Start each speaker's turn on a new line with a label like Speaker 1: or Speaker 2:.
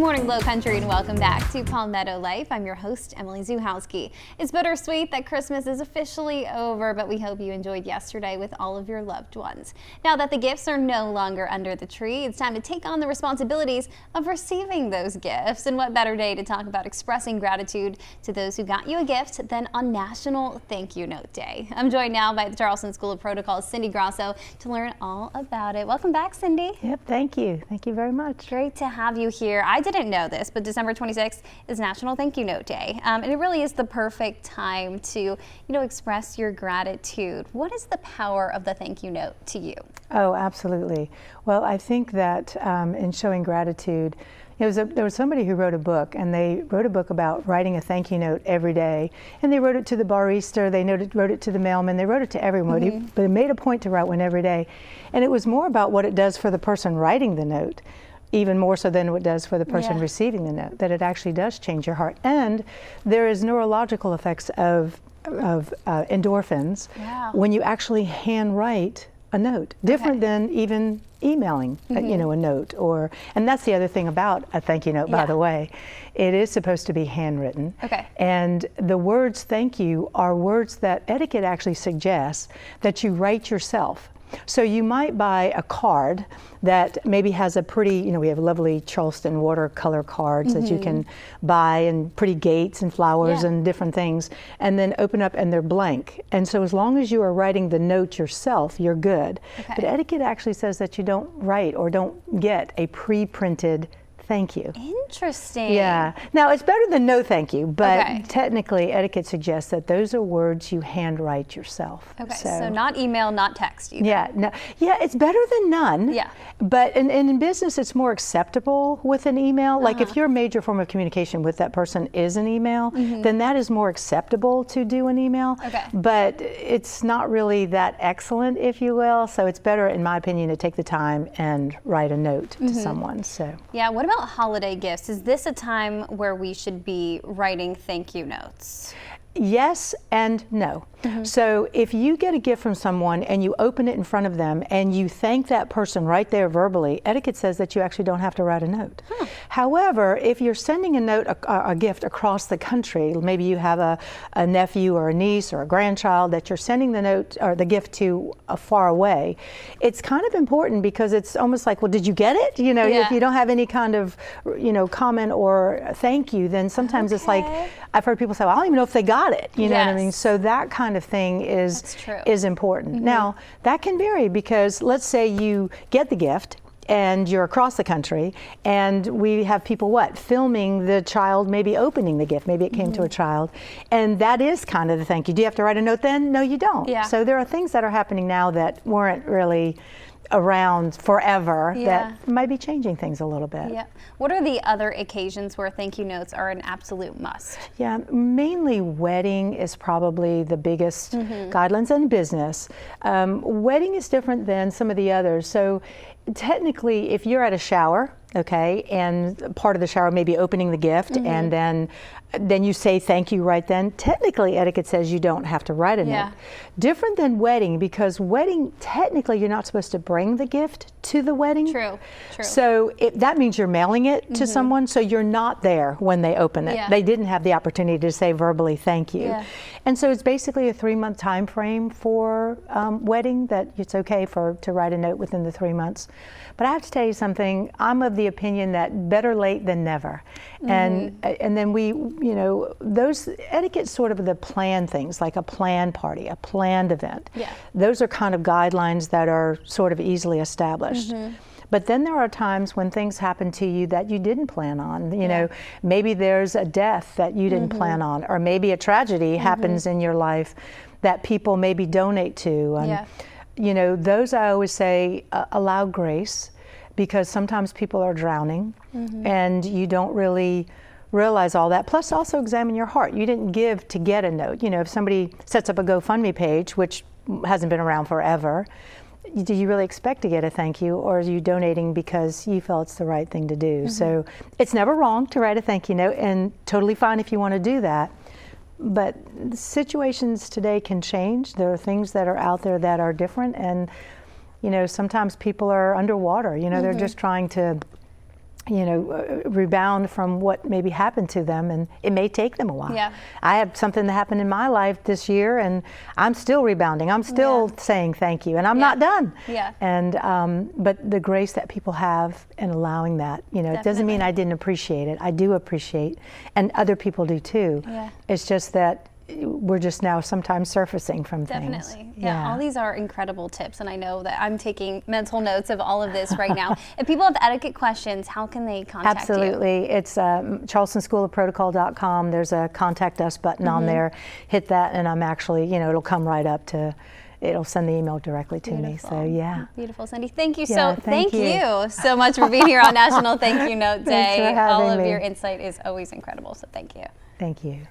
Speaker 1: morning, Low Country, and welcome back to Palmetto Life. I'm your host, Emilie Zuhowski. It's bittersweet that Christmas is officially over, but we hope you enjoyed yesterday with all of your loved ones. Now that the gifts are no longer under the tree, it's time to take on the responsibilities of receiving those gifts. And what better day to talk about expressing gratitude to those who got you a gift than on National Thank You Note Day. I'm joined now by the Charleston School of Protocol's Cindy Grosso to learn all about it. Welcome back, Cindy.
Speaker 2: Yep, thank you. Thank you very much.
Speaker 1: Great to have you here. I didn't know this, but December 26th is National Thank You Note Day. And it really is the perfect time to, express your gratitude. What is the power of the thank you note to you?
Speaker 2: Oh, absolutely. Well, I think that in showing gratitude, there was somebody who wrote a book, and they wrote a book about writing a thank you note every day. And they wrote it to the barista, they wrote it to the mailman, they wrote it to everyone, but it made a point to write one every day. And it was more about what it does for the person writing the note, even more so than what it does for the person receiving the note, that it actually does change your heart. And there is neurological effects of endorphins when you actually handwrite a note, different than even emailing, a note. And that's the other thing about a thank you note, by the way. It is supposed to be handwritten. And the words thank you are words that etiquette actually suggests that you write yourself. So you might buy a card that maybe has a pretty, we have lovely Charleston watercolor cards that you can buy, and pretty gates and flowers and different things, and then open up and they're blank. And so as long as you are writing the note yourself, you're good. But etiquette actually says that you don't write or don't get a pre-printed thank you.
Speaker 1: Interesting.
Speaker 2: Yeah. Now, it's better than no thank you, but technically etiquette suggests that those are words you handwrite yourself.
Speaker 1: So not email, not text either.
Speaker 2: Yeah, it's better than none. But in business, it's more acceptable with an email. Like if your major form of communication with that person is an email, then that is more acceptable to do an email. But it's not really that excellent, if you will. So it's better, in my opinion, to take the time and write a note to someone. So
Speaker 1: yeah, what about holiday gifts? Is this a time where we should be writing thank you notes?
Speaker 2: Yes and no. So if you get a gift from someone and you open it in front of them and you thank that person right there verbally, etiquette says that you actually don't have to write a note. However, if you're sending a note, a gift across the country, maybe you have a nephew or a niece or a grandchild that you're sending the note or the gift to far away, it's kind of important because it's almost like, well, did you get it? If you don't have any kind of, comment or thank you, then sometimes it's like, I've heard people say, well, I don't even know if they got it. You know what I mean? So that kind of thing is important. Now, that can vary because let's say you get the gift and you're across the country, and we have people filming the child maybe opening the gift. Maybe it came to a child, and that is kind of the thank you. Do you have to write a note then? No, you don't. So there are things that are happening now that weren't really around forever that might be changing things a little bit.
Speaker 1: What are the other occasions where thank you notes are an absolute must?
Speaker 2: Mainly wedding is probably the biggest guidelines in business. Wedding is different than some of the others. So technically, if you're at a shower, and part of the shower may be opening the gift, and then you say thank you right then, technically etiquette says you don't have to write a note. Different than wedding, because wedding, technically you're not supposed to bring the gift to the wedding. True. So that means you're mailing it to someone, so you're not there when they open it. They didn't have the opportunity to say verbally thank you. And so it's basically a 3-month time frame for wedding, that it's okay to write a note within the 3 months. But I have to tell you something, I'm of the opinion that better late than never. And then those etiquette sort of the planned things, like a planned party, a planned event. Those are kind of guidelines that are sort of easily established. But then there are times when things happen to you that you didn't plan on. Maybe there's a death that you didn't plan on, or maybe a tragedy happens in your life that people maybe donate to. And, those I always say, allow grace, because sometimes people are drowning and you don't really realize all that. Plus also examine your heart. You didn't give to get a note. If somebody sets up a GoFundMe page, which hasn't been around forever, do you really expect to get a thank you, or are you donating because you felt it's the right thing to do? So it's never wrong to write a thank you note, and totally fine if you want to do that. But situations today can change. There are things that are out there that are different, and sometimes people are underwater. They're just trying to rebound from what maybe happened to them, and it may take them a while.
Speaker 1: Yeah.
Speaker 2: I had something that happened in my life this year, and I'm still rebounding. I'm still saying thank you, and I'm not done.
Speaker 1: Yeah.
Speaker 2: And but the grace that people have in allowing that, it doesn't mean I didn't appreciate it. I do appreciate, and other people do too.
Speaker 1: Yeah.
Speaker 2: It's just that we're just now sometimes surfacing from things.
Speaker 1: Definitely. Yeah, all these are incredible tips, and I know that I'm taking mental notes of all of this right now. If people have etiquette questions, how can they contact you?
Speaker 2: Absolutely. It's charlestonschoolofprotocol.com. There's a contact us button on there. Hit that, and I'm actually, it'll come right up to, it'll send the email directly to me. So yeah.
Speaker 1: Beautiful, Cindy. Thank you
Speaker 2: thank
Speaker 1: you so much for being here on National Thank You Note Day.
Speaker 2: Thanks for having
Speaker 1: all of
Speaker 2: me.
Speaker 1: your insight is always incredible, so thank you.
Speaker 2: Thank you.